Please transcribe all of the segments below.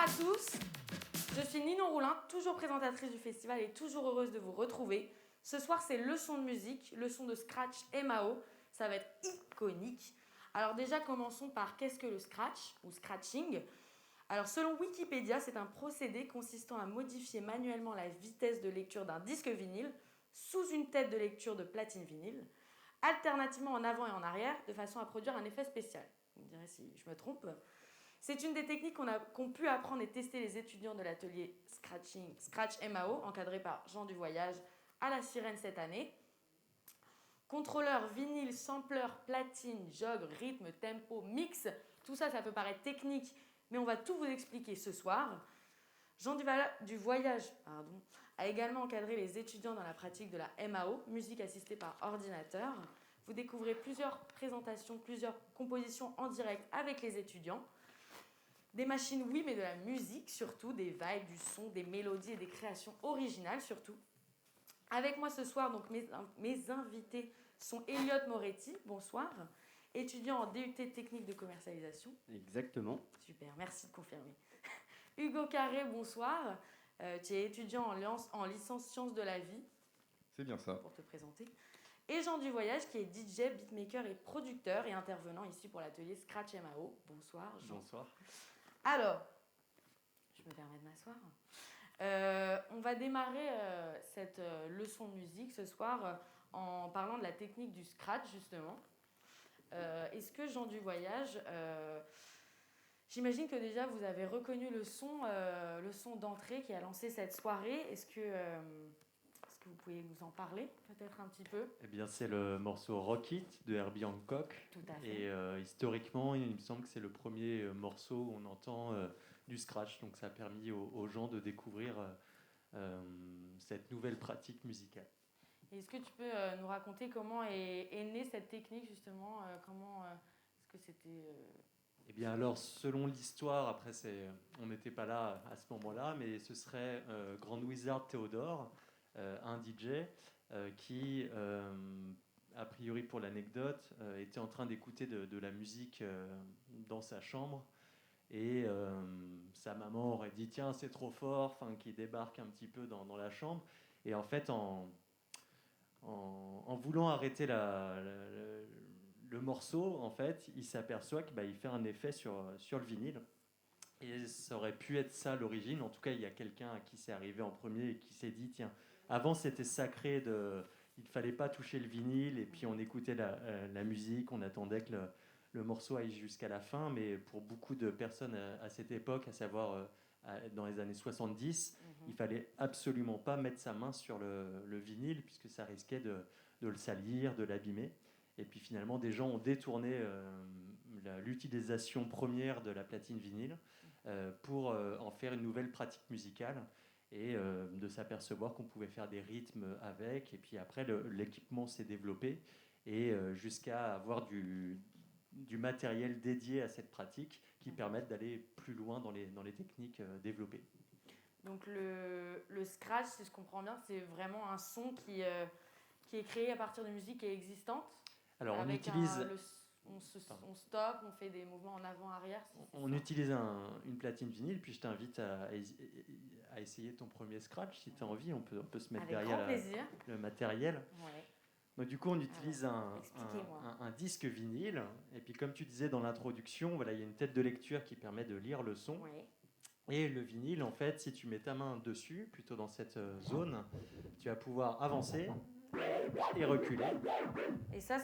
à tous, je suis Ninon Roulin, toujours présentatrice du festival et toujours heureuse de vous retrouver. Ce soir, c'est leçon de musique, leçon de scratch MAO, ça va être iconique. Alors déjà, commençons par qu'est-ce que le scratch ou scratching? Alors selon Wikipédia, c'est un procédé consistant à modifier manuellement la vitesse de lecture d'un disque vinyle sous une tête de lecture de platine vinyle, alternativement en avant et en arrière, de façon à produire un effet spécial. Vous me direz si je me trompe. C'est une des techniques qu'ont pu apprendre et tester les étudiants de l'atelier Scratch MAO, encadré par Jean du Voyage, à la Sirène cette année. Contrôleur, vinyle, sampler, platine, jog, rythme, tempo, mix, tout ça, ça peut paraître technique, mais on va tout vous expliquer ce soir. Jean du Voyage a également encadré les étudiants dans la pratique de la MAO, musique assistée par ordinateur. Vous découvrez plusieurs présentations, plusieurs compositions en direct avec les étudiants. Des machines, oui, mais de la musique surtout, des vibes, du son, des mélodies et des créations originales surtout. Avec moi ce soir, donc mes invités sont Elliot Moretti, bonsoir, étudiant en DUT technique de commercialisation. Exactement. Super, merci de confirmer. Hugo Carré, bonsoir, tu es étudiant en licence sciences de la vie. C'est bien ça. Pour te présenter. Et Jean du Voyage, qui est DJ, beatmaker et producteur et intervenant ici pour l'atelier Scratch MAO. Bonsoir, Jean. Bonsoir. Alors, je me permets de m'asseoir. On va démarrer cette leçon de musique ce soir en parlant de la technique du scratch, justement. Est-ce que, Jean du Voyage, j'imagine que déjà vous avez reconnu le son d'entrée qui a lancé cette soirée. Est-ce que vous pouvez nous en parler, peut-être un petit peu? Eh bien, c'est le morceau Rock It de Herbie Hancock. Tout à fait. Et historiquement, il me semble que c'est le premier morceau où on entend du scratch. Donc, ça a permis aux gens de découvrir cette nouvelle pratique musicale. Est-ce que tu peux nous raconter comment est née cette technique, justement? Est-ce que c'était... Eh bien, alors, selon l'histoire, après, on n'était pas là à ce moment-là, mais ce serait Grand Wizard Theodore, un DJ qui, a priori pour l'anecdote, était en train d'écouter de la musique dans sa chambre. Et sa maman aurait dit tiens c'est trop fort, qui débarque un petit peu dans la chambre. Et en fait en voulant arrêter le morceau, en fait, il s'aperçoit qu'il fait un effet sur le vinyle. Et ça aurait pu être ça l'origine. En tout cas, il y a quelqu'un à qui c'est arrivé en premier et qui s'est dit tiens, avant c'était sacré, il ne fallait pas toucher le vinyle, et puis on écoutait la musique, on attendait que le morceau aille jusqu'à la fin. Mais pour beaucoup de personnes à cette époque, à savoir dans les années 70, il fallait absolument pas mettre sa main sur le vinyle, puisque ça risquait de le salir, de l'abîmer. Et puis finalement, des gens ont détourné l'utilisation première de la platine vinyle pour en faire une nouvelle pratique musicale, et de s'apercevoir qu'on pouvait faire des rythmes avec. Et puis après, l'équipement s'est développé, et jusqu'à avoir du matériel dédié à cette pratique qui permettent d'aller plus loin dans les techniques développées. Donc le scratch, si je comprends bien, c'est vraiment un son qui est créé à partir de musique qui est existante. Alors on avec utilise... on stoppe, on fait des mouvements en avant-arrière. On utilise une platine vinyle, puis je t'invite à essayer ton premier scratch si tu as envie. On peut se mettre avec derrière le matériel. Ouais. Donc du coup, on utilise un disque vinyle. Et puis comme tu disais dans l'introduction, voilà, il y a une tête de lecture qui permet de lire le son. Ouais. Et le vinyle, en fait, si tu mets ta main dessus, plutôt dans cette zone, tu vas pouvoir avancer et reculer. Et ça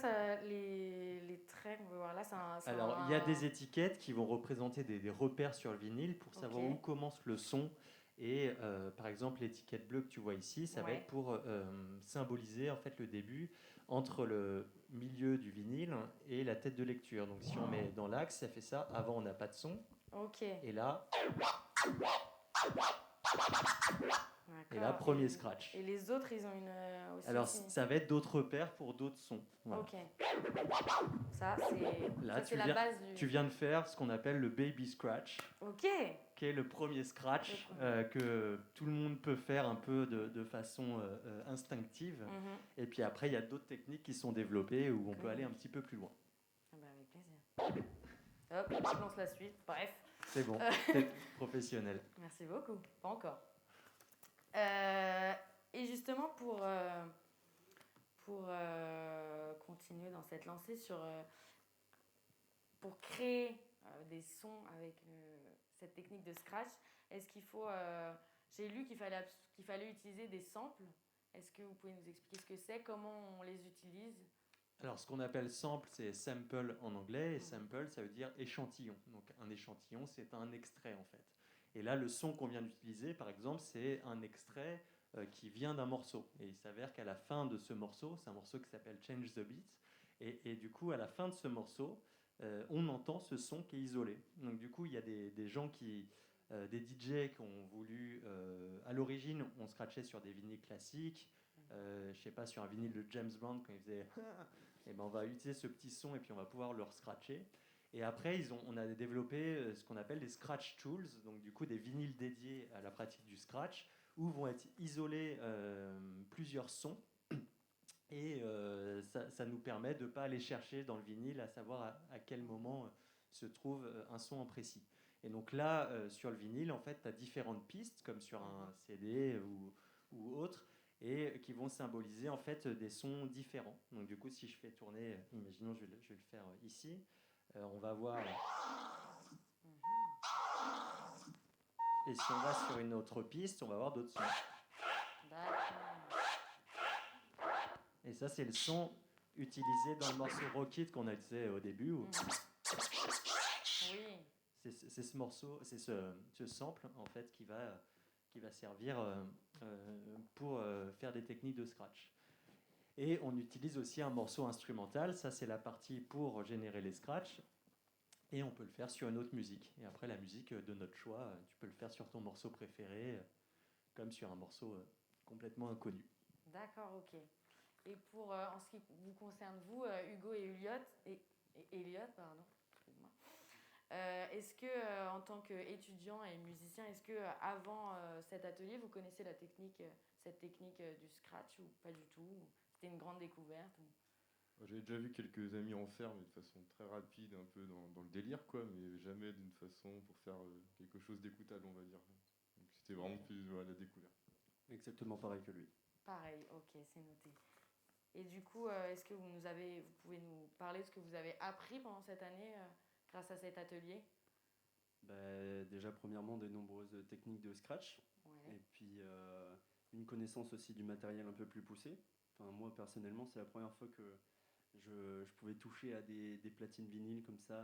les traits qu'on veut voir là, Alors, il y a des étiquettes qui vont représenter des repères sur le vinyle pour savoir où commence le son. Et par exemple, l'étiquette bleue que tu vois ici, ça va être pour symboliser en fait le début entre le milieu du vinyle et la tête de lecture. Donc si on met dans l'axe, ça fait ça. Avant, on n'a pas de son. Et là... Et là, premier scratch. Et les autres, ils ont une... aussi. Alors, ça va être d'autres repères pour d'autres sons. Voilà. Ok. Ça, c'est la base du... Tu viens de faire ce qu'on appelle le baby scratch. Ok. Qui est le premier scratch que tout le monde peut faire un peu de façon instinctive. Et puis après, il y a d'autres techniques qui sont développées où on peut aller un petit peu plus loin. Ah bah, avec plaisir. Hop, je lance la suite. Bref. C'est bon, t'es professionnel. Merci beaucoup. Pas encore. Et justement, pour continuer dans cette lancée pour créer des sons avec cette technique de scratch, est-ce qu'il faut... j'ai lu qu'il fallait utiliser des samples. Est-ce que vous pouvez nous expliquer ce que c'est, comment on les utilise? Alors, ce qu'on appelle sample, c'est sample en anglais, et sample, ça veut dire échantillon. Donc, un échantillon, c'est un extrait, en fait. Et là, le son qu'on vient d'utiliser, par exemple, c'est un extrait qui vient d'un morceau. Et il s'avère qu'à la fin de ce morceau, c'est un morceau qui s'appelle Change the Beat, et du coup, à la fin de ce morceau, on entend ce son qui est isolé. Donc, du coup, il y a des gens des DJ qui ont voulu, à l'origine, on scratchait sur des vinyles classiques, je sais pas, sur un vinyle de James Brown quand il faisait et ben on va utiliser ce petit son et puis on va pouvoir le scratcher. Et après, on a développé ce qu'on appelle des scratch tools, donc du coup des vinyles dédiés à la pratique du scratch, où vont être isolés plusieurs sons. Et ça nous permet de ne pas aller chercher dans le vinyle à savoir à quel moment se trouve un son en précis. Et donc là, sur le vinyle, en fait, tu as différentes pistes, comme sur un CD ou autre, et qui vont symboliser en fait des sons différents. Donc du coup, si je fais tourner, imaginons, je vais le faire ici, on va voir. Et si on va sur une autre piste, on va voir d'autres sons. D'accord. Et ça, c'est le son utilisé dans le morceau Rocket qu'on a utilisé au début. Où Oui. c'est ce morceau, c'est ce sample en fait qui va servir pour faire des techniques de scratch. Et on utilise aussi un morceau instrumental, ça c'est la partie pour générer les scratchs, et on peut le faire sur une autre musique. Et après la musique de notre choix, tu peux le faire sur ton morceau préféré, comme sur un morceau complètement inconnu. D'accord, ok. Et pour, en ce qui vous concerne, vous, Hugo et Elliot, pardon, excuse-moi. Est-ce que, en tant qu'étudiant et musicien, est-ce que avant cet atelier, vous connaissez cette technique du scratch ou pas du tout? C'était une grande découverte? J'avais déjà vu quelques amis en faire, mais de façon très rapide, un peu dans le délire, quoi, mais jamais d'une façon pour faire quelque chose d'écoutable, on va dire. Donc c'était vraiment plus la découverte. Exactement pareil que lui. Pareil, ok, c'est noté. Et du coup, est-ce que vous pouvez nous parler de ce que vous avez appris pendant cette année grâce à cet atelier? Déjà, premièrement, des nombreuses techniques de scratch. Ouais. Et puis, une connaissance aussi du matériel un peu plus poussé. Enfin, moi, personnellement, c'est la première fois que je pouvais toucher à des platines vinyles comme ça.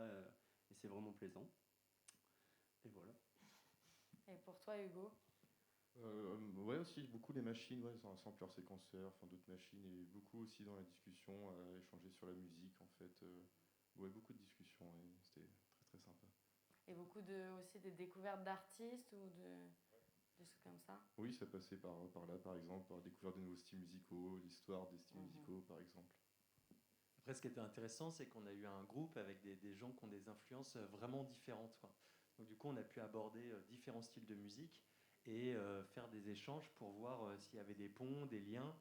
Et c'est vraiment plaisant. Et voilà. Et pour toi, Hugo? Ouais, aussi beaucoup les machines, ouais, un sampler séquenceur, enfin d'autres machines, et beaucoup aussi dans la discussion, à échanger sur la musique, en fait. Ouais, beaucoup de discussions, et c'était très très sympa. Et beaucoup aussi des découvertes d'artistes ou de choses comme ça? Oui, ça passait par là, par exemple, par découvrir de nouveaux styles musicaux, l'histoire des styles musicaux, par exemple. Après, ce qui était intéressant, c'est qu'on a eu un groupe avec des gens qui ont des influences vraiment différentes, quoi. Donc, du coup, on a pu aborder différents styles de musique et faire des échanges pour voir s'il y avait des ponts, des liens,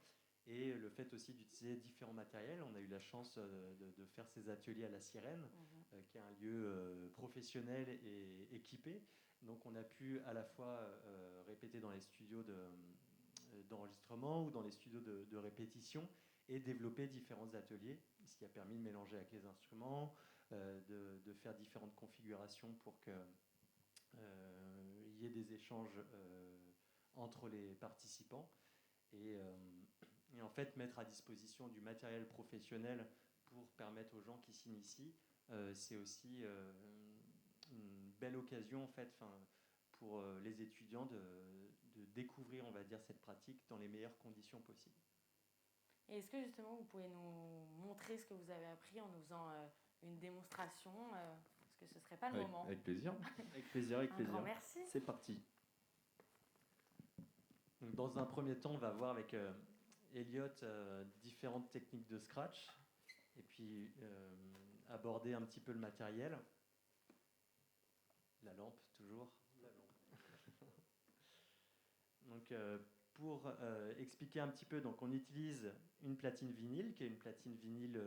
et le fait aussi d'utiliser différents matériels. On a eu la chance de faire ces ateliers à la Sirène, qui est un lieu professionnel et équipé. Donc, on a pu à la fois répéter dans les studios d'enregistrement ou dans les studios de répétition et développer différents ateliers, ce qui a permis de mélanger avec les instruments, de faire différentes configurations pour qu'il y ait des échanges entre les participants et en fait mettre à disposition du matériel professionnel pour permettre aux gens qui s'initient, c'est aussi une belle occasion en fait, pour les étudiants de découvrir, on va dire, cette pratique dans les meilleures conditions possibles. Et est-ce que justement vous pouvez nous montrer ce que vous avez appris en nous faisant une démonstration parce que ce serait pas le moment. Avec plaisir. Avec plaisir, avec Un plaisir. grand merci. C'est parti. Donc, dans un premier temps, on va voir avec Elliot différentes techniques de scratch et puis aborder un petit peu le matériel. La lampe, toujours. La lampe. Donc, pour expliquer un petit peu, donc on utilise une platine vinyle, qui est une platine vinyle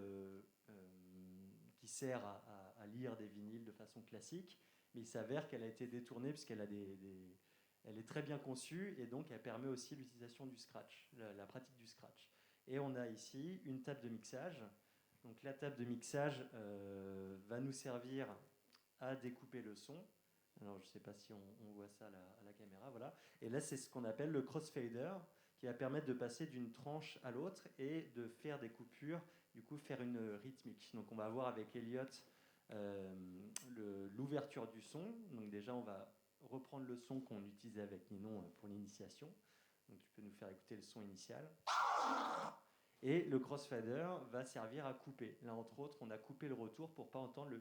qui sert à lire des vinyles de façon classique. mais il s'avère qu'elle a été détournée puisqu'elle a elle est très bien conçue et donc elle permet aussi l'utilisation du scratch, la pratique du scratch. Et on a ici une table de mixage. Donc la table de mixage va nous servir à découper le son. Alors je ne sais pas si on voit ça à la caméra, voilà. Et là c'est ce qu'on appelle le crossfader, qui va permettre de passer d'une tranche à l'autre et de faire des coupures, du coup faire une rythmique. Donc on va voir avec Elliot l'ouverture du son. Donc déjà on va reprendre le son qu'on utilisait avec Ninon pour l'initiation. Donc tu peux nous faire écouter le son initial. Et le crossfader va servir à couper. Là entre autres on a coupé le retour pour ne pas entendre le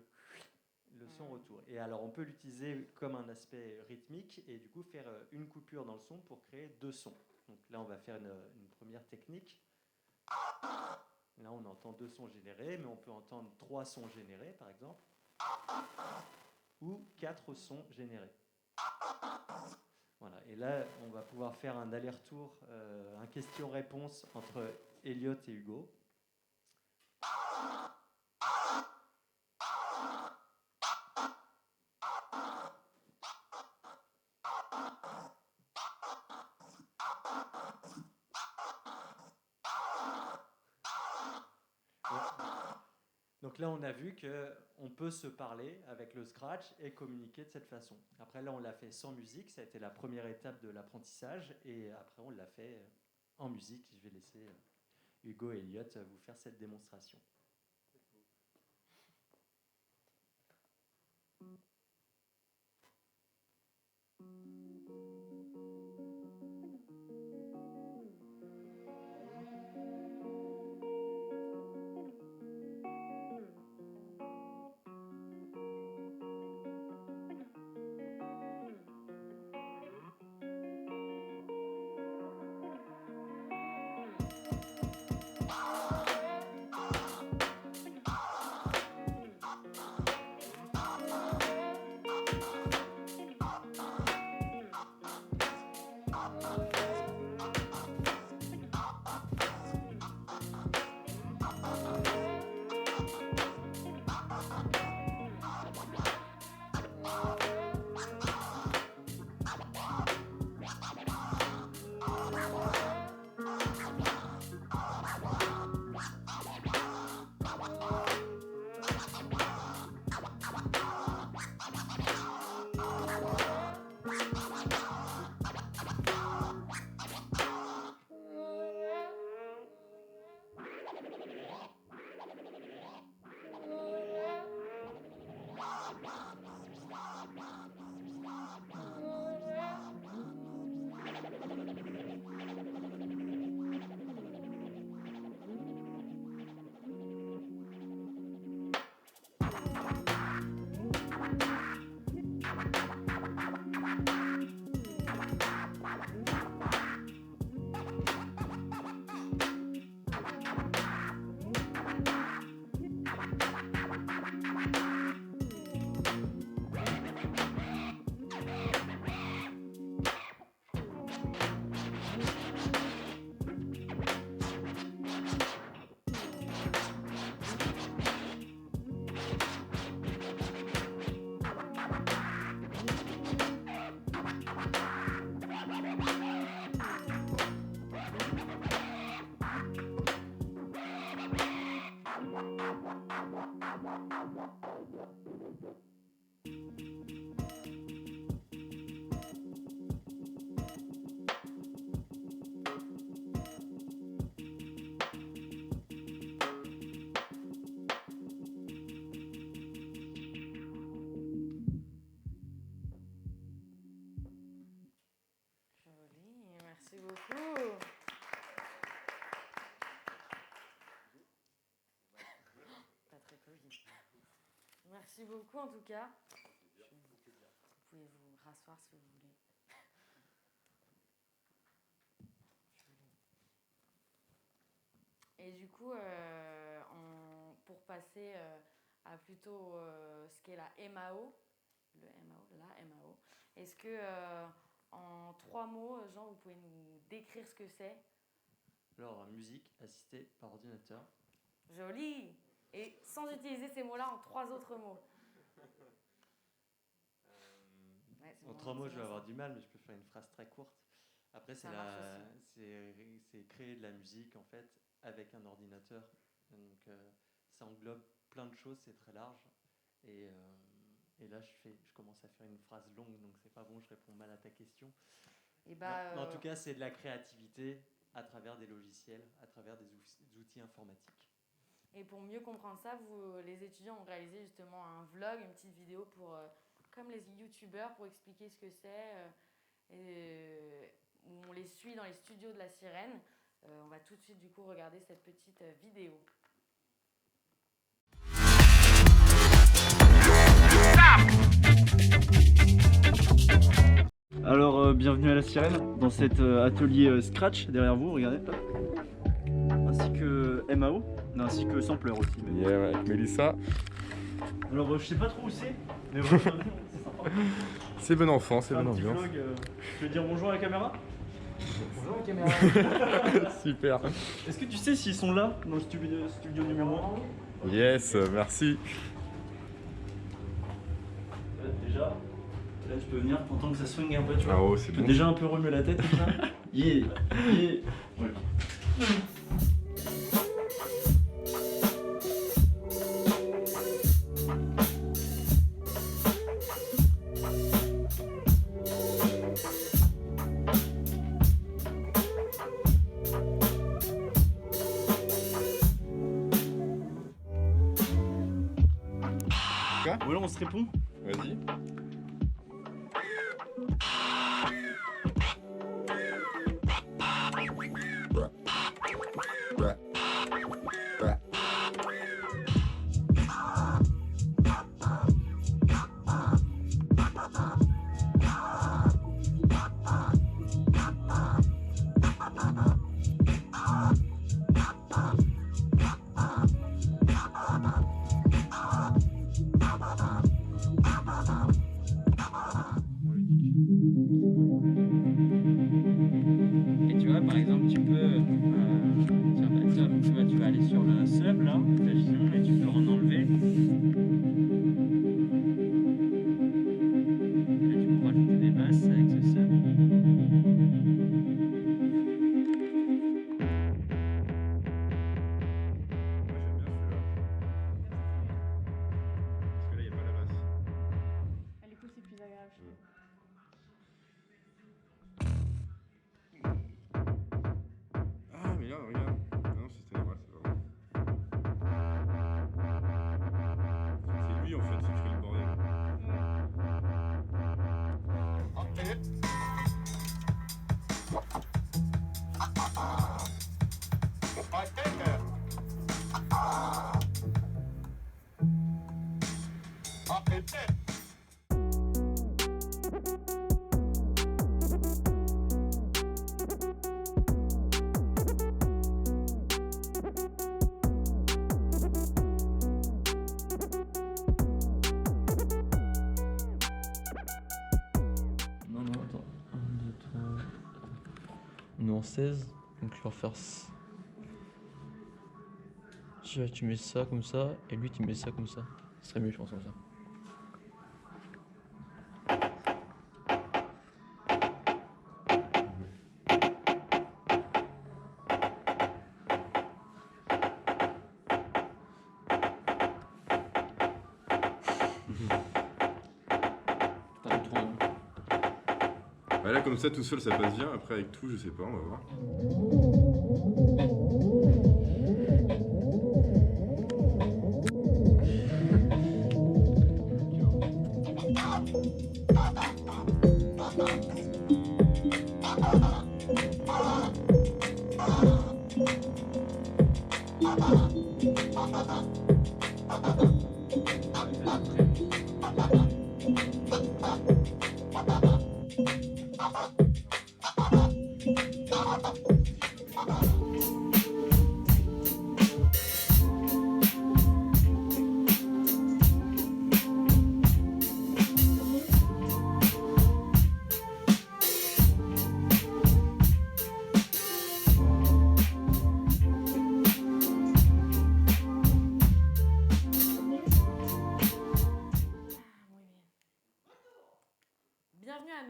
son retour. Et alors on peut l'utiliser comme un aspect rythmique et du coup faire une coupure dans le son pour créer deux sons. Donc là on va faire une première technique. Là on entend deux sons générés, mais on peut entendre trois sons générés par exemple, ou quatre sons générés. Voilà. Et là on va pouvoir faire un aller-retour, un question-réponse entre Elliot et Hugo. Donc là, on a vu qu'on peut se parler avec le scratch et communiquer de cette façon. Après, là, on l'a fait sans musique. Ça a été la première étape de l'apprentissage. Et après, on l'a fait en musique. Je vais laisser Hugo et Elliot vous faire cette démonstration. Merci beaucoup. Pas très poli. Merci beaucoup en tout cas. Vous pouvez vous rasseoir si vous voulez. Et du coup, pour passer à plutôt ce qu'est la MAO, la MAO, est-ce que en 3 mots, Jean, vous pouvez nous décrire ce que c'est? Alors, musique assistée par ordinateur. Joli. Et sans utiliser ces mots-là en 3 autres mots. En 3 mots, je vais bien avoir ça. du mal, mais je peux faire une phrase très courte. Après, Ça marche c'est créer de la musique en fait avec un ordinateur. Donc, ça englobe plein de choses, c'est très large. Et, et là, je commence à faire une phrase longue, donc c'est pas bon, je réponds mal à ta question. Et Mais en tout cas, c'est de la créativité à travers des logiciels, à travers des outils informatiques. et pour mieux comprendre ça, les étudiants ont réalisé justement un vlog, une petite vidéo pour, comme les youtubeurs, pour expliquer ce que c'est. Où on les suit dans les studios de la Sirène. On va tout de suite du coup regarder cette petite vidéo. Alors, bienvenue à la Sirène, dans cet atelier Scratch derrière vous, regardez. Ainsi que MAO, ainsi que Sampler aussi. Yeah, avec Mélissa. Alors, je sais pas trop où c'est, mais voilà, bienvenue, c'est sympa. C'est bon enfant, c'est Un bonne petit ambiance. vlog, tu veux dire bonjour à la caméra? Bonjour la caméra. Super. Est-ce que tu sais s'ils sont là, dans le studio numéro 1? Yes, merci. Déjà, là tu peux venir, t'entends que ça swing un peu, tu vois. Ah oh, c'est Tu peux bon. déjà un peu remuer la tête comme ça. Yeah, yeah. Ouais. Quoi? Voilà, on se répond. Vas-y. Et tu vois, par exemple, tu peux. Tiens, bah, ça, tu vois, tu vas aller sur le sub là, imaginons, et tu peux en enlever. Et là, tu peux rajouter des basses avec ce sub. Moi j'aime bien celui-là. Parce que là il n'y a pas la basse. Du coup, c'est plus agréable. Ah mais là regarde. Ah non c'était normal, c'est pas bon. C'est lui en fait qui fait le bordel. Non, non, attends. 1, 2, 3. On est en 16, donc je vais refaire. Tu mets ça comme ça, et lui tu mets ça comme ça. Ce serait mieux, je pense, comme ça. Putain, trop bien. Bah là comme ça tout seul ça passe bien, après avec tout je sais pas, on va voir.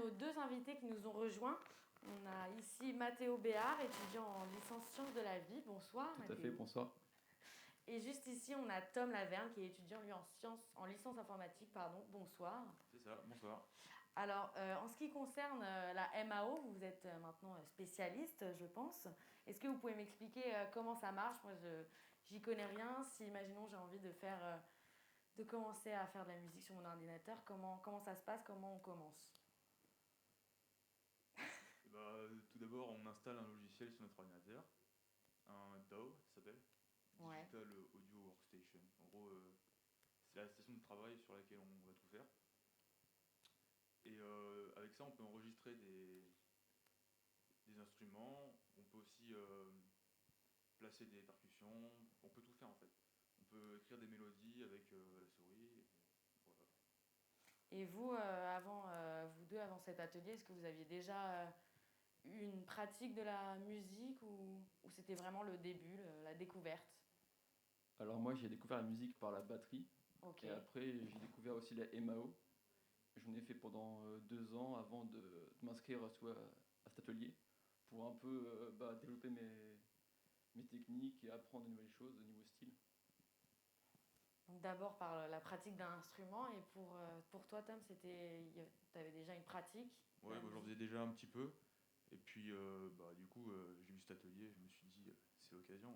nos deux invités qui nous ont rejoints. On a ici Mathéo Béard, étudiant en licence sciences de la vie. Bonsoir, Tout à fait, bonsoir. Et juste ici, on a Tom Laverne, qui est étudiant, lui, en licence informatique. Pardon. Bonsoir. C'est ça, bonsoir. Alors, en ce qui concerne la MAO, vous êtes maintenant spécialiste, je pense. Est-ce que vous pouvez m'expliquer comment ça marche? Moi, j'y connais rien. Si, imaginons, j'ai envie de commencer à faire de la musique sur mon ordinateur, comment ça se passe? Comment on commence? Tout d'abord, on installe un logiciel sur notre ordinateur, un DAW, ça s'appelle, Ouais. Digital Audio Workstation. En gros, c'est la station de travail sur laquelle on va tout faire. Et avec ça, on peut enregistrer des instruments, on peut aussi placer des percussions, on peut tout faire en fait. On peut écrire des mélodies avec la souris. Voilà. Et vous, vous deux, avant cet atelier, est-ce que vous aviez déjà eu une pratique de la musique ou c'était vraiment le début, la découverte? Alors moi j'ai découvert la musique par la batterie Ok. et après j'ai découvert aussi la MAO. J'en ai fait pendant 2 ans avant de m'inscrire à cet atelier pour un peu développer mes techniques et apprendre de nouvelles choses au niveau style. Donc d'abord par la pratique d'un instrument et pour toi, Tom, tu avais déjà une pratique? Ouais, j'en faisais déjà un petit peu. Et puis, du coup, j'ai vu cet atelier, je me suis dit, c'est l'occasion.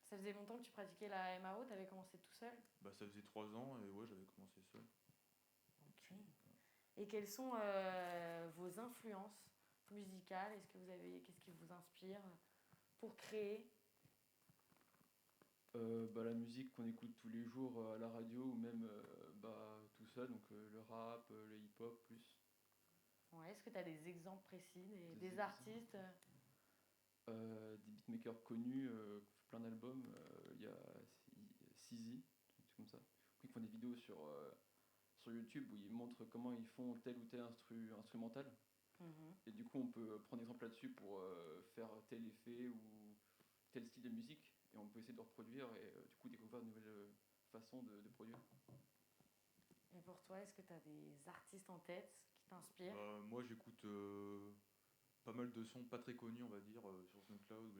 Ça faisait longtemps que tu pratiquais la MAO, tu avais commencé tout seul? Ça faisait 3 ans et ouais, j'avais commencé seul. Ok. Et quelles sont vos influences musicales? Qu'est-ce qui vous inspire pour créer? La musique qu'on écoute tous les jours à la radio ou même tout seul, donc le rap, le hip-hop plus. Ouais, est-ce que tu as des exemples précis, des exemples. artistes? Des beatmakers connus qui ont fait plein d'albums. Il y a Sizi, c'est comme ça. Ils font des vidéos sur YouTube où ils montrent comment ils font tel ou tel instrumental. Mhm. Et du coup, on peut prendre exemple là-dessus pour faire tel effet ou tel style de musique. Et on peut essayer de le reproduire et du coup découvrir de nouvelles façons de produire. Et pour toi, est-ce que tu as des artistes en tête qui t'inspirent? Moi, j'écoute pas mal de sons pas très connus, on va dire, sur SoundCloud ou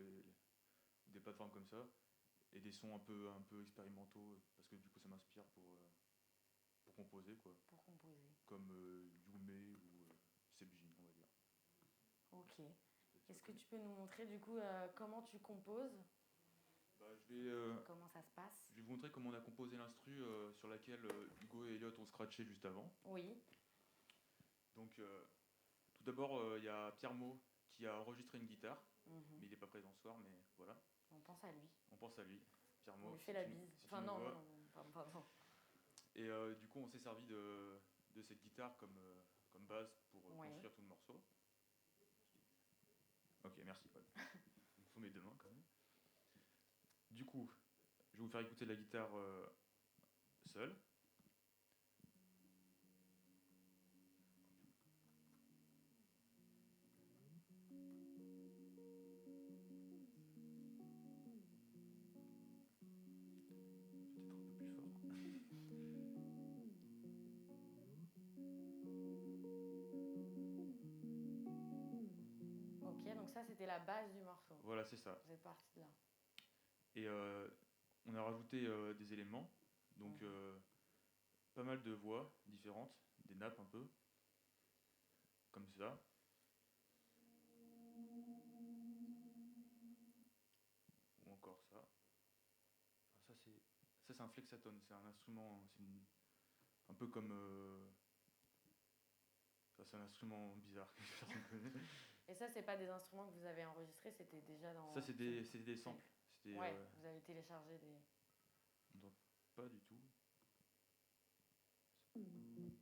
des plateformes comme ça. Et des sons un peu expérimentaux, parce que du coup, ça m'inspire pour composer, quoi. Pour composer. Comme Yume ou Sebjin, on va dire. Ok. Est-ce que tu peux nous montrer du coup comment tu composes? Comment ça se passe? Je vais vous montrer comment on a composé l'instru sur laquelle Hugo et Elliot ont scratché juste avant. Oui. Donc, tout d'abord, il y a Pierre Mo qui a enregistré une guitare, Mhm. mais il n'est pas présent ce soir, mais voilà. On pense à lui. On pense à lui. Pierre Mo. On lui fait la bise. Si Enfin tu nous non, vois. non, pardon. Et du coup, on s'est servi de cette guitare comme base pour Ouais. construire tout le morceau. Ok, merci Paul. Il me faut mes deux mains quand même. Du coup, je vais vous faire écouter la guitare seule. Peut-être un peu plus fort. Ok, donc ça c'était la base du morceau. Voilà, c'est ça. Vous êtes parti de là. Et on a rajouté des éléments, donc pas mal de voix différentes, des nappes un peu, comme ça. Ou encore ça. Enfin, ça c'est un flexatone, c'est un instrument, un peu comme... c'est un instrument bizarre que personne ne connaît. Et ça, c'est pas des instruments que vous avez enregistrés, c'était déjà dans... Ça c'était des samples. Ouais, vous avez téléchargé des... Non, pas du tout. Bizarre.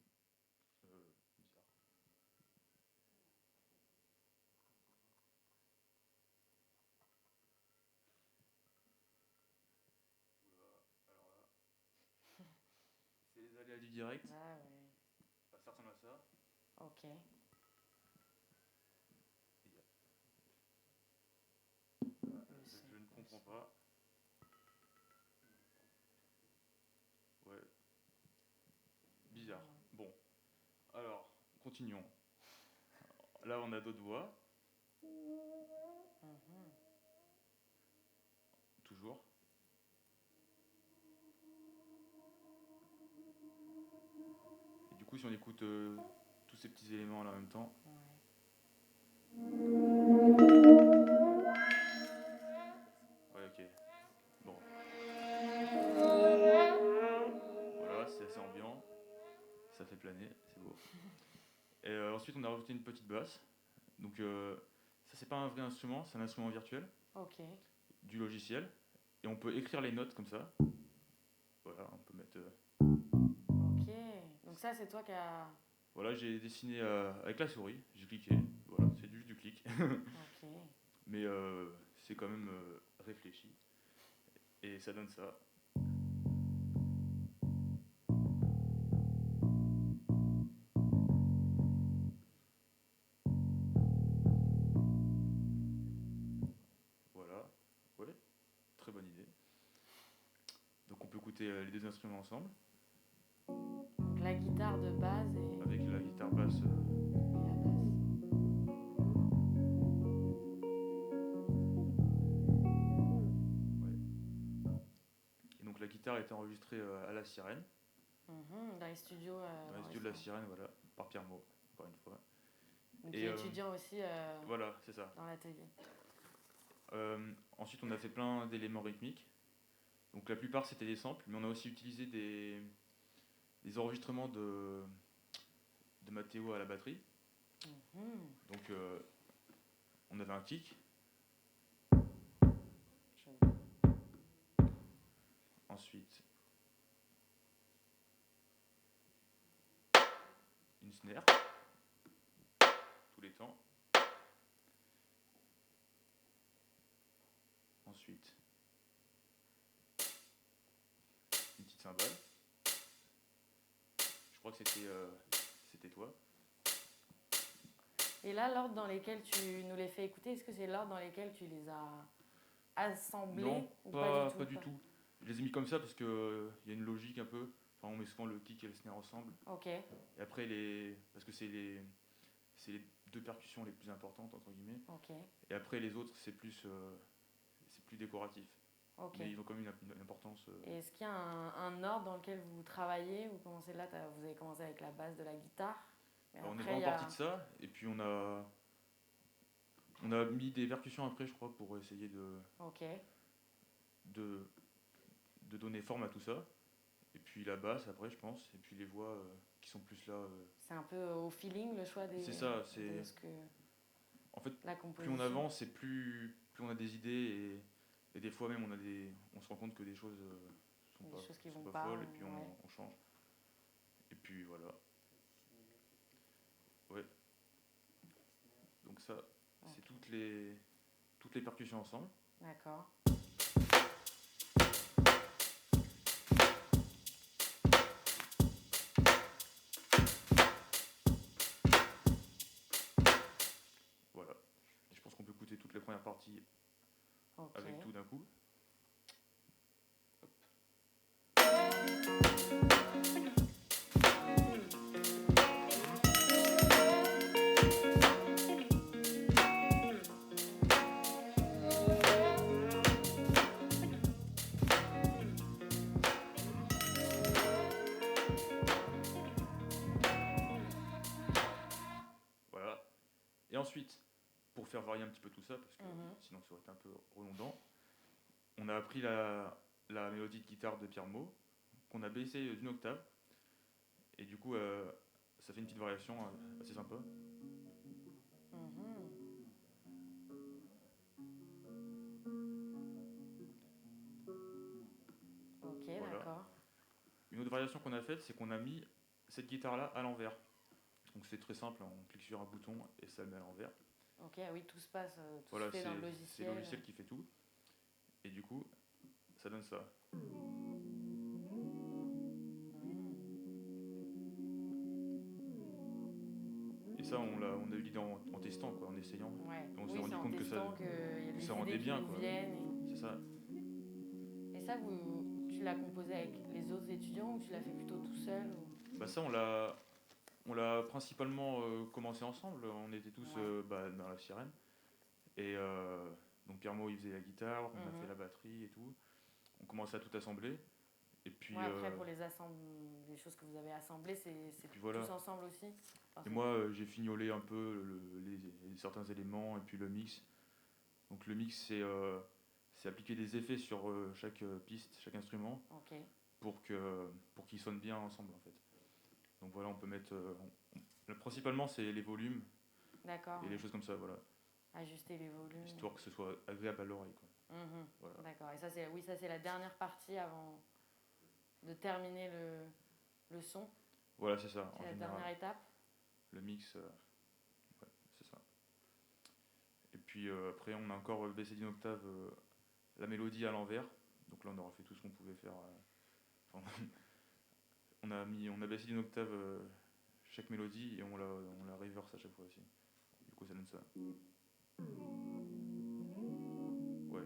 Oula, alors là, c'est les aléas du direct. Ah ouais. Ça ressemble à ça. Ok. Je ne comprends pas. Ouais. Bizarre. Bon. Alors, continuons. Là, on a d'autres voix, Mhm. toujours. Et du coup, si on écoute tous ces petits éléments là en même temps. Ouais, ok. Bon. Voilà, c'est assez ambiant. Ça fait planer, c'est beau. Et ensuite, on a rajouté une petite basse. Donc, ça, c'est pas un vrai instrument, c'est un instrument virtuel Ok. du logiciel. Et on peut écrire les notes comme ça. Voilà, on peut mettre. Ok. Donc ça, c'est toi qui as... Voilà, j'ai dessiné avec la souris, j'ai cliqué. Voilà, c'est juste du clic. Ok. Mais c'est quand même réfléchi. Et ça donne ça. Voilà, ouais, très bonne idée. Donc on peut écouter les deux instruments ensemble, Donc la guitare de base et, avec la guitare basse. et la basse. Et donc la guitare a été enregistrée à la Sirène, Mhm. Dans les studios. dans les studios de la Sirène, voilà, par Pierre Maud, encore une fois. Donc Et, qui est étudiant aussi Voilà, c'est ça. dans l'atelier. Ensuite, on a fait plein d'éléments rythmiques. Donc la plupart c'était des samples, mais on a aussi utilisé des enregistrements de Matteo à la batterie. Mhm. Donc on avait un kick, ensuite une snare, tous les temps. Ensuite une petite cymbale. Je crois que c'était toi. Et là, l'ordre dans lesquels tu nous les fais écouter, est-ce que c'est l'ordre dans lesquels tu les as assemblés Non, ou pas du tout. Je les ai mis comme ça parce que y a une logique un peu. Enfin, on met souvent le kick et le snare ensemble. Ok. Et après, parce que c'est les deux percussions les plus importantes, entre guillemets. Ok. Et après, les autres, c'est plus décoratif. Ok. Mais ils ont quand même une importance. Et est-ce qu'il y a un ordre dans lequel vous travaillez? Vous commencez là, vous avez commencé avec la base de la guitare. Et Alors, on est après, vraiment il y a... parti de ça. Et puis, on a mis des percussions après, je crois, pour essayer Ok. de, de donner forme à tout ça. Et puis la basse après, je pense. Et puis les voix qui sont plus là. C'est un peu au feeling le choix des... C'est ça, de ce que... En fait, La plus composition. on avance, et plus on a des idées. Et des fois même, on se rend compte que des choses Des choses qui sont vont pas pas, folles. Et puis ouais. on change. Et puis voilà. Ouais. Donc ça, c'est Ok. toutes les percussions ensemble. D'accord. Voilà. Et je pense qu'on peut écouter toutes les premières parties Ok. avec tout d'un coup. Voilà. Et ensuite, pour faire varier un petit peu tout ça, parce que sinon ça aurait été un peu redondant, on a appris la mélodie de guitare de Pierre Maud, qu'on a baissé d'une octave. Et du coup, ça fait une petite variation assez sympa. Ok, Voilà. d'accord. Une autre variation qu'on a faite, c'est qu'on a mis cette guitare-là à l'envers. Donc c'est très simple, on clique sur un bouton et ça le met à l'envers. Ok, oui, tout se passe, tout Voilà, se fait dans le c'est logiciel. le logiciel qui fait tout. Et du coup, ça donne ça. Et ça, on a eu l'idée en testant, quoi, en essayant. Ouais. Et on s'est Oui, rendu c'est en compte testant qu'il y a que des ça idées rendait qui bien, nous quoi. viennent. C'est ça. Et ça, tu l'as composé avec les autres étudiants ou tu l'as fait plutôt tout seul ou... Bah ça, On l'a principalement commencé ensemble. On était tous Ouais. dans la sirène. Et donc Pierre-Mo, il faisait la guitare, on a fait la batterie et tout. On commençait à tout assembler. Et puis, Ouais, après, pour les choses que vous avez assemblées, c'est puis voilà. tous ensemble aussi. Enfin, Et moi, j'ai fignolé un peu certains éléments et puis le mix. Donc le mix, c'est appliquer des effets sur chaque piste, chaque instrument, Ok, pour qu'ils sonnent bien ensemble en fait. Donc voilà, on peut mettre. Principalement, c'est les volumes d'accord. et les choses comme ça, voilà. Ajuster les volumes. Histoire que ce soit agréable à l'oreille, quoi. Voilà. D'accord. Et ça, c'est la dernière partie avant de terminer le son. Voilà, c'est ça, C'est en la général. dernière étape. Le mix, ouais, c'est ça. Et puis après, on a encore baissé d'une octave la mélodie à l'envers. Donc là, on aura fait tout ce qu'on pouvait faire. Enfin, on a baissé d'une octave chaque mélodie et on la reverse à chaque fois aussi. Du coup, ça donne ça. Ouais.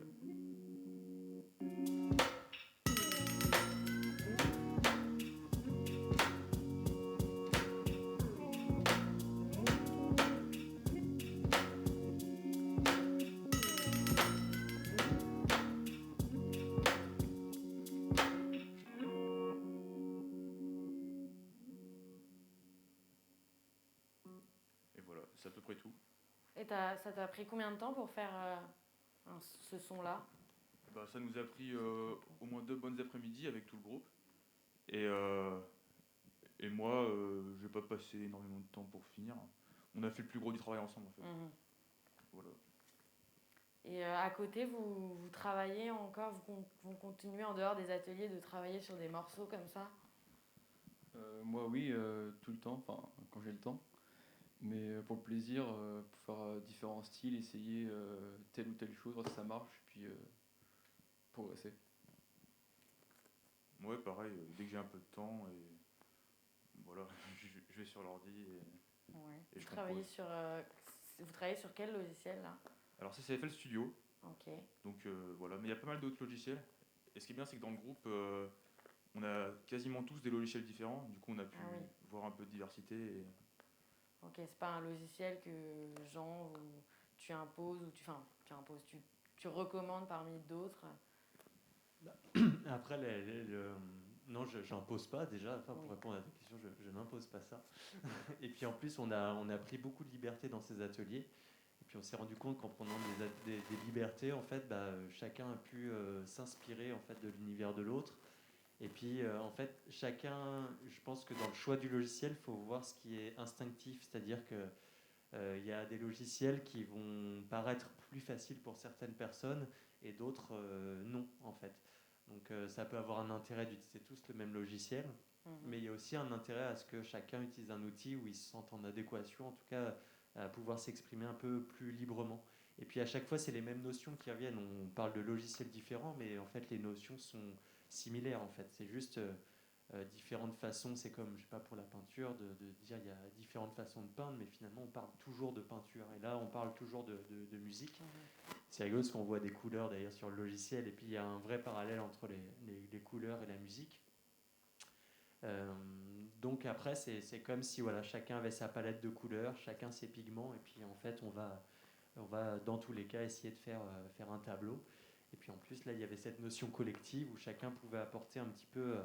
Et voilà, c'est à peu près tout. Et ça t'a pris combien de temps pour faire ce son-là? Bah, ça nous a pris au moins 2 bonnes après-midi avec tout le groupe. Et moi, j'ai pas passé énormément de temps pour finir. On a fait le plus gros du travail ensemble en fait. Voilà. Et à côté, vous travaillez encore, vous continuez en dehors des ateliers de travailler sur des morceaux comme ça? Moi, oui, tout le temps, enfin, quand j'ai le temps. Mais pour le plaisir, pour faire différents styles, essayer telle ou telle chose, voir si ça marche, puis progresser. Ouais, pareil, dès que j'ai un peu de temps, et voilà, je vais sur l'ordi et je compose. Vous travaillez sur quel logiciel là? Alors ça, c'est FL Studio, Ok. donc voilà, mais il y a pas mal d'autres logiciels. Et ce qui est bien, c'est que dans le groupe, on a quasiment tous des logiciels différents, du coup on a pu Ah oui. voir un peu de diversité. Ok, c'est pas un logiciel que genre où tu imposes ou tu imposes, tu recommandes parmi d'autres. Après, non, je n'impose pas déjà. Enfin, pour Oui. répondre à ta question, je n'impose pas ça. Et puis en plus, on a pris beaucoup de liberté dans ces ateliers. Et puis on s'est rendu compte qu'en prenant des libertés, en fait, chacun a pu s'inspirer en fait de l'univers de l'autre. Et puis en fait, chacun, je pense que dans le choix du logiciel, il faut voir ce qui est instinctif, c'est-à-dire que il y a des logiciels qui vont paraître plus faciles pour certaines personnes et d'autres non, en fait. Donc ça peut avoir un intérêt d'utiliser tous le même logiciel, mais il y a aussi un intérêt à ce que chacun utilise un outil où il se sente en adéquation, en tout cas à pouvoir s'exprimer un peu plus librement. Et puis à chaque fois, c'est les mêmes notions qui reviennent. On parle de logiciels différents, mais en fait, les notions sont similaires. En fait, c'est juste différentes façons. C'est comme, je sais pas, pour la peinture, de dire il y a différentes façons de peindre, mais finalement, on parle toujours de peinture. Et là, on parle toujours de musique. C'est rigolo parce qu'on voit des couleurs d'ailleurs sur le logiciel, et puis il y a un vrai parallèle entre les couleurs et la musique. Donc après, c'est comme si voilà, chacun avait sa palette de couleurs, chacun ses pigments, et puis en fait, on va dans tous les cas essayer de faire un tableau. Et puis en plus, là, il y avait cette notion collective où chacun pouvait apporter un petit peu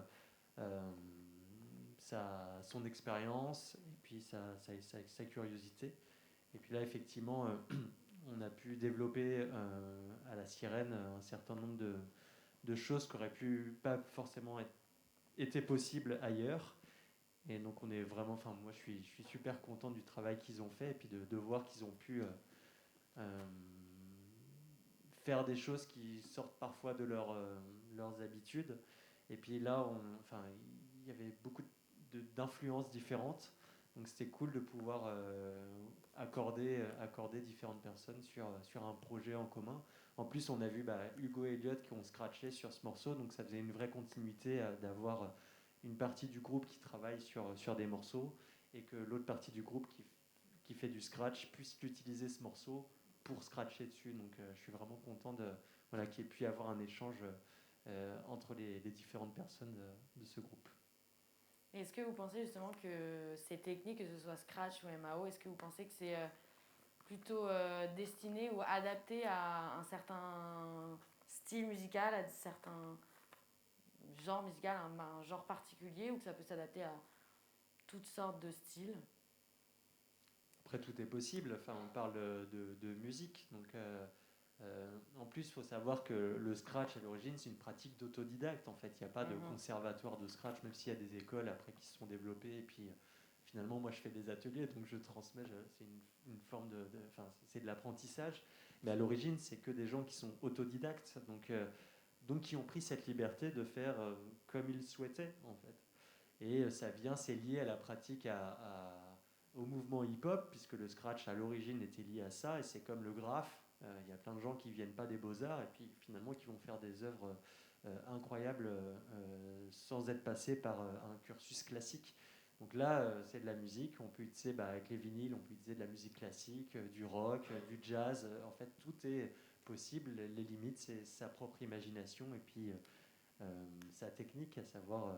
son expérience et puis sa curiosité. Et puis là, effectivement, on a pu développer à la sirène un certain nombre de choses qui auraient pu pas forcément été possibles ailleurs. Et donc on est vraiment, enfin moi je suis super content du travail qu'ils ont fait et puis de voir qu'ils ont pu faire des choses qui sortent parfois de leurs habitudes. Et puis là, il y avait beaucoup d'influences différentes. Donc c'était cool de pouvoir accorder différentes personnes sur un projet en commun. En plus, on a vu Hugo et Elliot qui ont scratché sur ce morceau, donc ça faisait une vraie continuité d'avoir une partie du groupe qui travaille sur des morceaux et que l'autre partie du groupe qui fait du scratch puisse utiliser ce morceau pour scratcher dessus. Donc je suis vraiment content voilà, qu'il y ait pu y avoir un échange entre les différentes personnes de ce groupe. Et est-ce que vous pensez justement que ces techniques, que ce soit Scratch ou MAO, est-ce que vous pensez que c'est plutôt destiné ou adapté à un certain style musical, à certains genres musicaux, un genre particulier, ou que ça peut s'adapter à toutes sortes de styles? Après, tout est possible. Enfin, on parle de musique. Donc, en plus, il faut savoir que le scratch, à l'origine, c'est une pratique d'autodidacte. En fait, il n'y a pas de conservatoire de scratch, même s'il y a des écoles après qui se sont développées. Et puis, finalement, moi, je fais des ateliers, donc je transmets. C'est une forme enfin, c'est de l'apprentissage. Mais à l'origine, c'est que des gens qui sont autodidactes. Donc qui ont pris cette liberté de faire comme ils souhaitaient, en fait. Et ça vient, c'est lié à la pratique, au mouvement hip-hop, puisque le scratch à l'origine était lié à ça, et c'est comme le graphe. Il y a plein de gens qui viennent pas des beaux-arts, et puis finalement qui vont faire des œuvres incroyables sans être passés par un cursus classique. Donc là, c'est de la musique. On peut utiliser, avec les vinyles, on peut utiliser de la musique classique, du rock, du jazz. En fait, tout est possible. Les limites, c'est sa propre imagination, et puis sa technique, à savoir,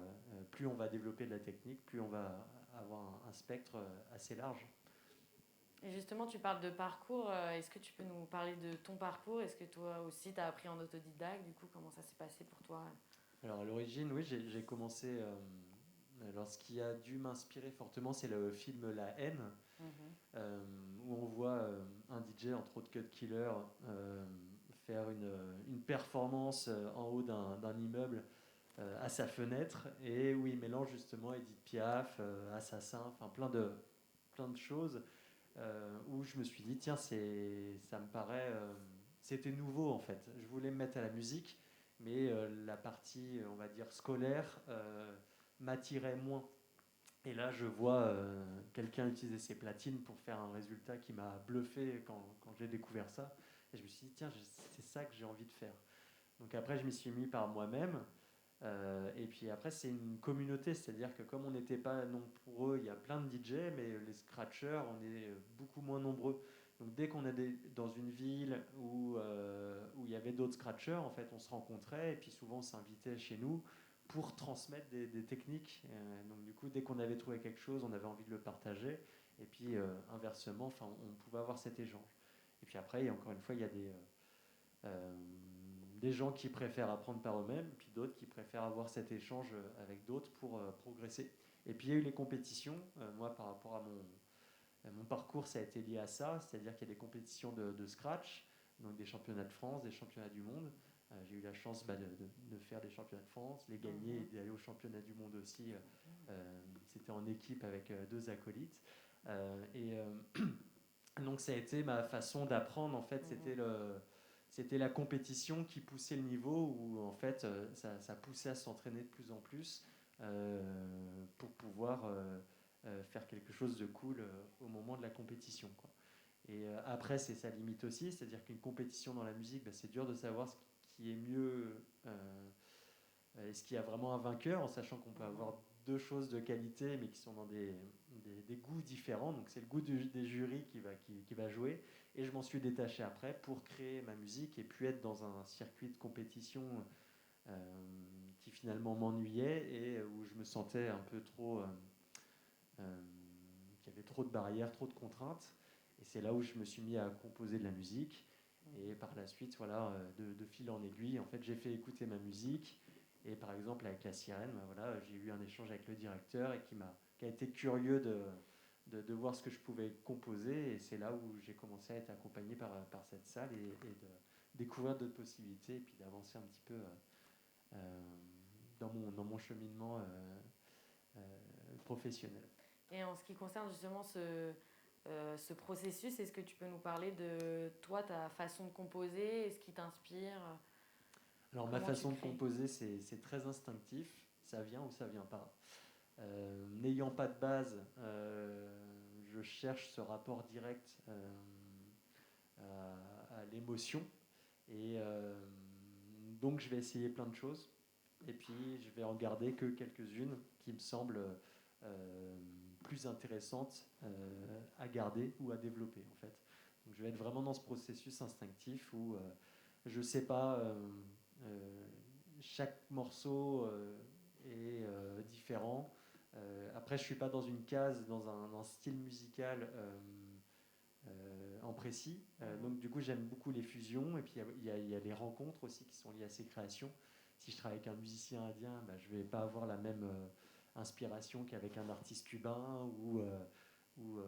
plus on va développer de la technique, plus on va avoir un spectre assez large. Et justement, tu parles de parcours. Est-ce que tu peux nous parler de ton parcours? Est-ce que toi aussi, tu as appris en autodidacte? Du coup, comment ça s'est passé pour toi? Alors à l'origine, oui, j'ai commencé. Alors ce qui a dû m'inspirer fortement, c'est le film La Haine, où on voit un DJ, entre autres Cut Killer, faire une performance en haut d'un immeuble à sa fenêtre, et où il mélange justement Edith Piaf, Assassin, enfin plein de choses, où je me suis dit, tiens, ça me paraît... c'était nouveau en fait. Je voulais me mettre à la musique, mais la partie, on va dire, scolaire m'attirait moins. Et là, je vois quelqu'un utiliser ses platines pour faire un résultat qui m'a bluffé quand j'ai découvert ça. Et je me suis dit, tiens, c'est ça que j'ai envie de faire. Donc après, je m'y suis mis par moi-même. Et puis après, c'est une communauté, c'est-à-dire que comme on n'était pas nombreux, il y a plein de DJ, mais les scratchers, on est beaucoup moins nombreux. Donc dès qu'on est dans une ville où il y avait d'autres scratchers, en fait, on se rencontrait, et puis souvent on s'invitait chez nous pour transmettre des techniques. Donc du coup, dès qu'on avait trouvé quelque chose, on avait envie de le partager. Et puis inversement, enfin, on pouvait avoir cet échange. Et puis après, encore une fois, il y a des gens qui préfèrent apprendre par eux-mêmes, puis d'autres qui préfèrent avoir cet échange avec d'autres pour progresser. Et puis il y a eu les compétitions. Moi, par rapport à mon parcours, ça a été lié à ça, c'est-à-dire qu'il y a des compétitions de scratch, donc des championnats de France, des championnats du monde. J'ai eu la chance de faire des championnats de France, les gagner et d'aller aux championnats du monde aussi. C'était en équipe avec deux acolytes. Donc ça a été ma façon d'apprendre. En fait, c'était la compétition qui poussait le niveau, où en fait ça poussait à s'entraîner de plus en plus pour pouvoir faire quelque chose de cool au moment de la compétition, quoi. Et après, c'est sa limite aussi, c'est-à-dire qu'une compétition dans la musique, c'est dur de savoir ce qui est mieux, est-ce qu'il y a vraiment un vainqueur, en sachant qu'on peut avoir deux choses de qualité, mais qui sont dans des goûts différents. Donc c'est le goût des jurys qui va jouer. Et je m'en suis détaché après pour créer ma musique, et puis être dans un circuit de compétition qui finalement m'ennuyait, et où je me sentais un peu trop... qu'il y avait trop de barrières, trop de contraintes. Et c'est là où je me suis mis à composer de la musique. Et par la suite, voilà, de fil en aiguille, en fait, j'ai fait écouter ma musique. Et par exemple, avec La Sirène, voilà, j'ai eu un échange avec le directeur, et qui a été curieux de voir ce que je pouvais composer. Et c'est là où j'ai commencé à être accompagné par cette salle, et de découvrir d'autres possibilités, et puis d'avancer un petit peu dans mon cheminement professionnel. Et en ce qui concerne justement ce processus, est-ce que tu peux nous parler de toi, ta façon de composer, ce qui t'inspire? Alors ma façon de composer, c'est très instinctif, ça vient ou ça vient pas. N'ayant pas de base, je cherche ce rapport direct à l'émotion, et donc je vais essayer plein de choses, et puis je vais en garder que quelques-unes qui me semblent plus intéressantes à garder ou à développer, en fait. Donc je vais être vraiment dans ce processus instinctif où je sais pas, chaque morceau est différent. après, je suis pas dans une case, dans un style musical en précis. Donc, du coup, j'aime beaucoup les fusions. Et puis, il y a les rencontres aussi qui sont liées à ces créations. Si je travaille avec un musicien indien, bah, je vais pas avoir la même inspiration qu'avec un artiste cubain ou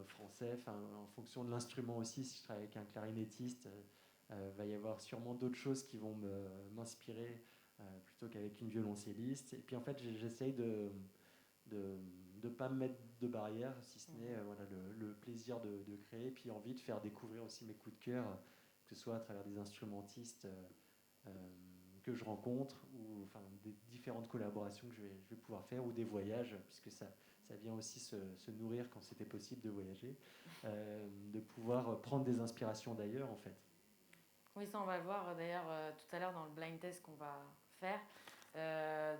français. Enfin, en fonction de l'instrument aussi, si je travaille avec un clarinettiste, va y avoir sûrement d'autres choses qui vont m'inspirer plutôt qu'avec une violoncelliste. Et puis, en fait, j'essaye de ne pas me mettre de barrière, si ce n'est voilà, le plaisir de créer, puis envie de faire découvrir aussi mes coups de cœur, que ce soit à travers des instrumentistes que je rencontre, ou enfin, des différentes collaborations que je vais pouvoir faire, ou des voyages, puisque ça vient aussi se nourrir quand c'était possible de voyager, de pouvoir prendre des inspirations d'ailleurs en fait. Oui, ça on va le voir d'ailleurs tout à l'heure dans le blind test qu'on va faire.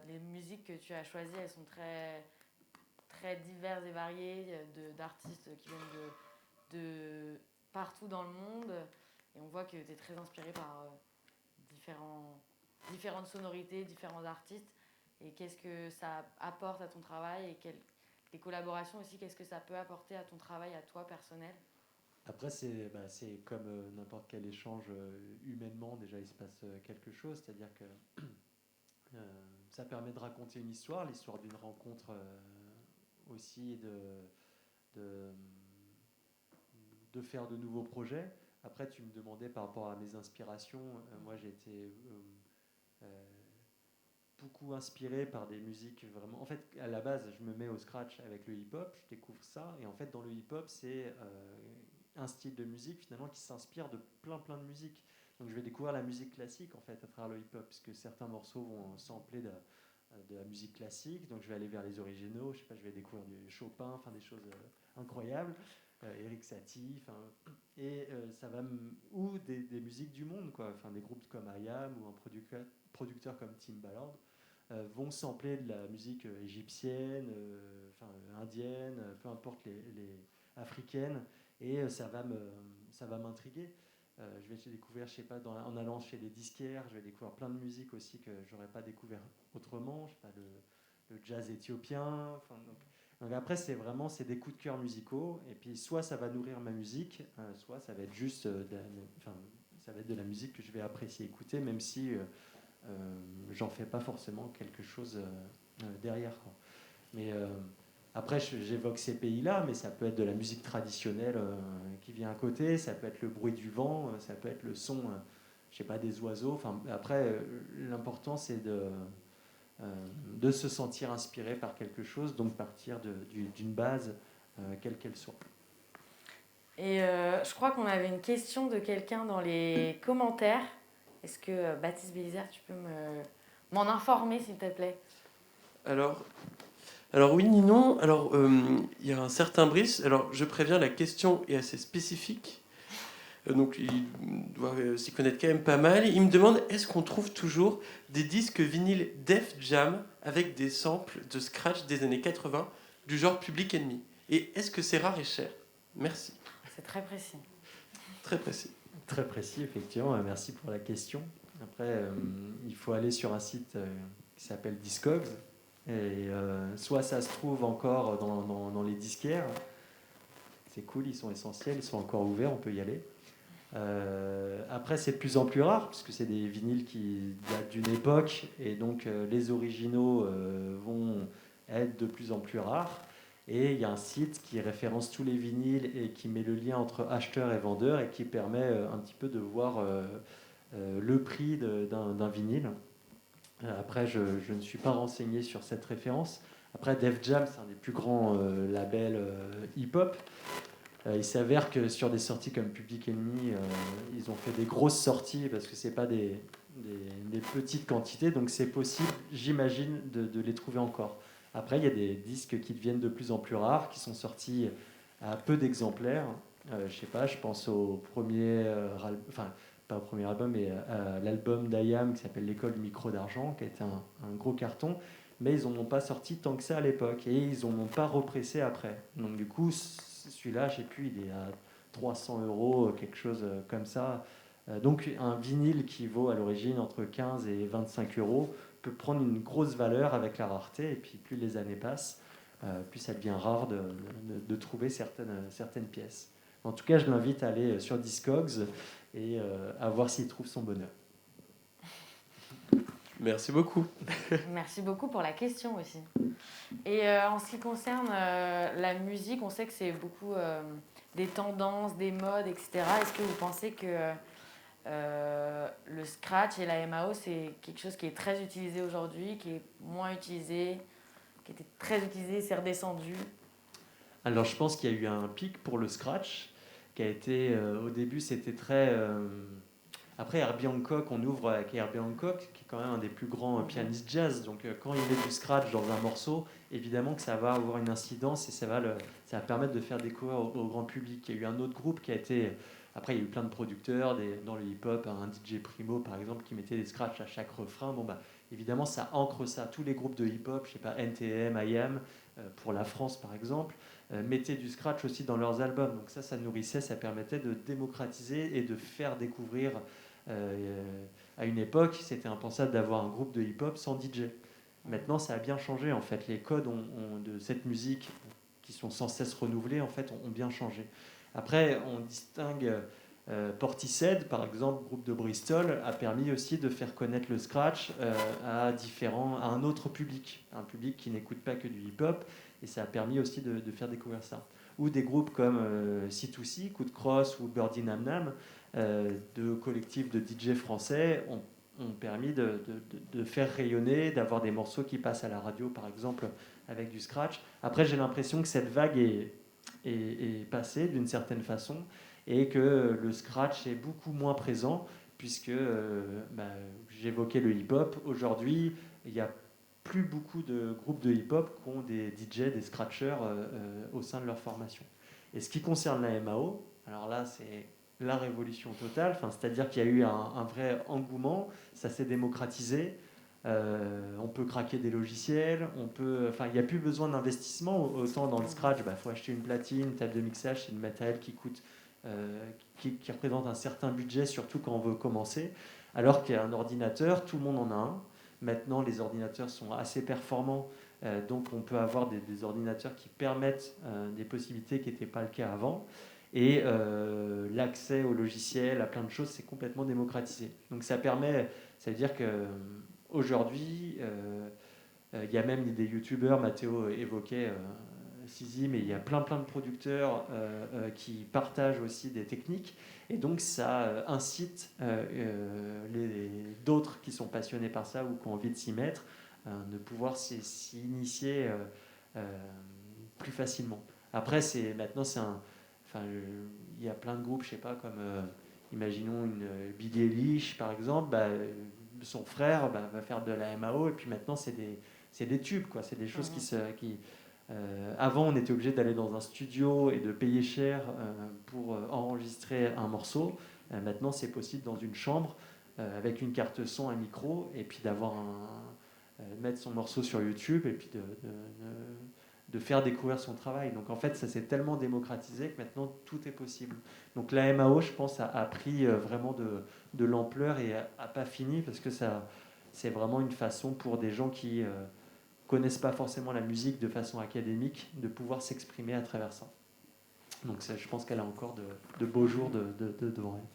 Les musiques que tu as choisies, elles sont très, très diverses et variées, d'artistes qui viennent de partout dans le monde. Et on voit que tu es très inspiré par différentes sonorités, différents artistes. Et qu'est-ce que ça apporte à ton travail et les collaborations aussi, qu'est-ce que ça peut apporter à ton travail, à toi personnel? Après, c'est comme n'importe quel échange humainement, déjà il se passe quelque chose, c'est-à-dire que ça permet de raconter une histoire, l'histoire d'une rencontre aussi, de, de faire de nouveaux projets. Après, tu me demandais par rapport à mes inspirations. Moi, j'ai été beaucoup inspiré par des musiques vraiment. En fait, à la base, je me mets au scratch avec le hip-hop, je découvre ça, et en fait, dans le hip-hop, c'est un style de musique finalement qui s'inspire de plein de musiques. Donc, je vais découvrir la musique classique en fait à travers le hip-hop, puisque certains morceaux vont sampler de la musique classique. Donc, je vais aller vers les originaux. Je sais pas, je vais découvrir du Chopin, enfin des choses incroyables. Eric Satie, et ça va ou des musiques du monde, quoi, enfin des groupes comme IAM ou un producteur comme Timbaland vont sampler de la musique égyptienne, indienne, peu importe les africaines, et ça va m'intriguer. Je vais découvrir, je sais pas, en allant chez les disquaires, je vais découvrir plein de musiques aussi que j'aurais pas découvert autrement. Je sais pas, le jazz éthiopien. Donc après, c'est des coups de cœur musicaux, et puis soit ça va nourrir ma musique, soit ça va être juste ça va être de la musique que je vais apprécier écouter, même si j'en fais pas forcément quelque chose derrière, quoi. Mais après, j'évoque ces pays-là, mais ça peut être de la musique traditionnelle qui vient à côté, ça peut être le bruit du vent, ça peut être le son, je sais pas, des oiseaux. Enfin, après, l'important c'est de se sentir inspiré par quelque chose, donc partir d'une base, quelle qu'elle soit. Et je crois qu'on avait une question de quelqu'un dans les commentaires. Est-ce que Baptiste Bélizaire, tu peux m'en informer s'il te plaît? Alors oui, Ninon. Alors, il y a un certain Brice. Alors, je préviens, la question est assez spécifique. Donc, il doit s'y connaître quand même pas mal. Il me demande, est-ce qu'on trouve toujours des disques vinyles Def Jam avec des samples de scratch des années 80 du genre Public Enemy? Et est-ce que c'est rare et cher? Merci. C'est très précis. Très précis. Très précis, effectivement. Merci pour la question. Après, il faut aller sur un site qui s'appelle Discogs. Et soit ça se trouve encore dans les disquaires. C'est cool, ils sont essentiels, ils sont encore ouverts, on peut y aller. Après, c'est de plus en plus rare, puisque c'est des vinyles qui datent d'une époque, et donc les originaux vont être de plus en plus rares. Et il y a un site qui référence tous les vinyles et qui met le lien entre acheteur et vendeur, et qui permet un petit peu de voir le prix d'un vinyle. Après, je ne suis pas renseigné sur cette référence. Après, Def Jam, c'est un des plus grands labels hip-hop. Il s'avère que sur des sorties comme Public Enemy, ils ont fait des grosses sorties parce que c'est pas des petites quantités, donc c'est possible, j'imagine, de les trouver encore. Après, il y a des disques qui deviennent de plus en plus rares, qui sont sortis à peu d'exemplaires. Je sais pas, je pense au premier pas au premier album, mais à l'album d'IAM qui s'appelle L'école du micro d'argent, qui a été un gros carton, mais ils n'en ont pas sorti tant que ça à l'époque, et ils n'en ont pas repressé après. Donc du coup, celui-là, je sais plus, il est à 300 €, quelque chose comme ça. Donc un vinyle qui vaut à l'origine entre 15 et 25 € peut prendre une grosse valeur avec la rareté, et puis plus les années passent, plus ça devient rare de trouver certaines pièces. En tout cas, je l'invite à aller sur Discogs et à voir s'il trouve son bonheur. Merci beaucoup. Merci beaucoup pour la question aussi. Et en ce qui concerne la musique, on sait que c'est beaucoup des tendances, des modes, etc. Est-ce que vous pensez que le scratch et la MAO, c'est quelque chose qui est très utilisé aujourd'hui, qui est moins utilisé, qui était très utilisé, c'est redescendu? Alors je pense qu'il y a eu un pic pour le scratch qui a été, au début c'était très... Après Herbie Hancock, on ouvre avec Herbie Hancock qui est quand même un des plus grands pianistes jazz, donc quand il met du scratch dans un morceau, évidemment que ça va avoir une incidence et ça va permettre de faire découvrir au grand public. Il y a eu un autre groupe qui a été... Après, il y a eu plein de producteurs dans le hip-hop, un DJ Primo par exemple qui mettait des scratchs à chaque refrain. Bon, bah, évidemment, ça ancre ça. Tous les groupes de hip-hop, je sais pas, NTM, IAM, pour la France par exemple, mettaient du scratch aussi dans leurs albums. Donc ça nourrissait, ça permettait de démocratiser et de faire découvrir. À une époque, c'était impensable d'avoir un groupe de hip-hop sans DJ. Maintenant, ça a bien changé en fait. Les codes de cette musique, qui sont sans cesse renouvelés, en fait, ont bien changé. Après, on distingue Portishead, par exemple, groupe de Bristol, a permis aussi de faire connaître le scratch à un autre public, un public qui n'écoute pas que du hip-hop, et ça a permis aussi de faire découvrir ça. Ou des groupes comme C2C, Coup de Crosse ou Birdie Nam Nam, de collectifs de DJ français, ont permis de faire rayonner, d'avoir des morceaux qui passent à la radio, par exemple, avec du scratch. Après, j'ai l'impression que cette vague est passée d'une certaine façon et que le scratch est beaucoup moins présent puisque j'évoquais le hip-hop. Aujourd'hui, il n'y a plus beaucoup de groupes de hip-hop qui ont des DJ, des scratchers au sein de leur formation. Et ce qui concerne la MAO, alors là, c'est la révolution totale, c'est-à-dire qu'il y a eu un vrai engouement, ça s'est démocratisé. On peut craquer des logiciels, il n'y a plus besoin d'investissement. Autant dans le scratch, faut acheter une platine, une table de mixage, c'est du matériel qui coûte, qui représente un certain budget, surtout quand on veut commencer. Alors qu'il y a un ordinateur, tout le monde en a un. Maintenant, les ordinateurs sont assez performants, donc on peut avoir des ordinateurs qui permettent des possibilités qui n'étaient pas le cas avant. Et l'accès au logiciel, à plein de choses, c'est complètement démocratisé. Donc ça veut dire qu'aujourd'hui, il y a même des youtubeurs, Mathéo évoquait Sizi, mais il y a plein de producteurs qui partagent aussi des techniques. Et donc ça incite d'autres qui sont passionnés par ça ou qui ont envie de s'y mettre, de pouvoir s'y initier plus facilement. Après, il y a plein de groupes, je sais pas, comme imaginons une Billie Eilish par exemple, son frère va faire de la MAO et puis maintenant c'est des tubes, quoi. C'est des choses avant on était obligé d'aller dans un studio et de payer cher pour enregistrer un morceau. Maintenant c'est possible dans une chambre avec une carte son, un micro et puis mettre son morceau sur YouTube et puis de faire découvrir son travail. Donc en fait, ça s'est tellement démocratisé que maintenant tout est possible. Donc la MAO, je pense, a pris vraiment de l'ampleur et a pas fini parce que c'est vraiment une façon pour des gens qui connaissent pas forcément la musique de façon académique de pouvoir s'exprimer à travers ça. Donc je pense qu'elle a encore de beaux jours devant elle.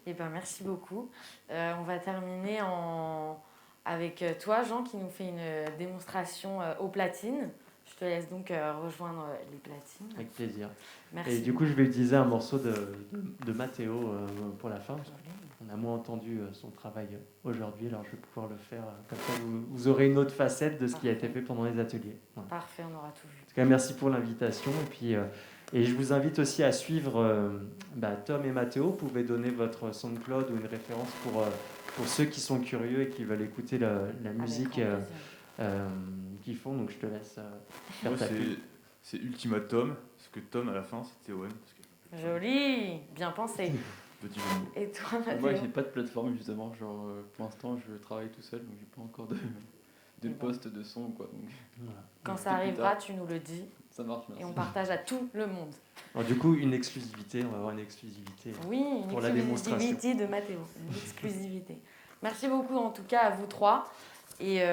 Eh ben, merci beaucoup. On va terminer avec toi, Jean, qui nous fait une démonstration aux platines. Je te laisse donc rejoindre les platines. Avec plaisir. Merci. Et du coup, je vais utiliser un morceau de Mathéo pour la fin. On a moins entendu son travail aujourd'hui, alors je vais pouvoir le faire. Comme ça, vous aurez une autre facette de ce qui a été fait pendant les ateliers. Voilà. Parfait, on aura tout vu. En tout cas, merci pour l'invitation. Et je vous invite aussi à suivre Tom et Mathéo. Vous pouvez donner votre SoundCloud ou une référence pour ceux qui sont curieux et qui veulent écouter la musique qu'ils font. Donc je te laisse faire Moi, ta pub. c'est Ultimatum, parce que Tom à la fin c'était Owen. Joli, bien pensé. Petit jeu de mots. Et toi, Mathéo? Moi, j'ai pas de plateforme justement. Genre, pour l'instant, je travaille tout seul, donc j'ai pas encore de poste de son, quoi. Donc, Voilà. Quand ça arrivera, tu nous le dis. ça marche, merci. Et on partage à tout le monde. Alors, du coup, une exclusivité, on va avoir une exclusivité. Oui, une pour la démonstration. exclusivité de Mathéo. Une exclusivité. Merci beaucoup en tout cas à vous trois. Et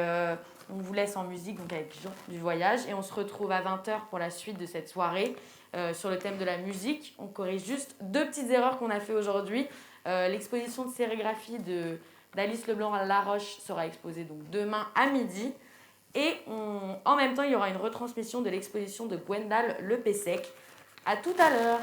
on vous laisse en musique donc avec Jean du Voyage. Et on se retrouve à 20h pour la suite de cette soirée sur le thème de la musique. On corrige juste 2 petites erreurs qu'on a fait aujourd'hui. L'exposition de sérigraphie d'Alice Leblanc à La Roche sera exposée donc demain à midi. Et en même temps, il y aura une retransmission de l'exposition de Gwendal Le Pessec. À tout à l'heure.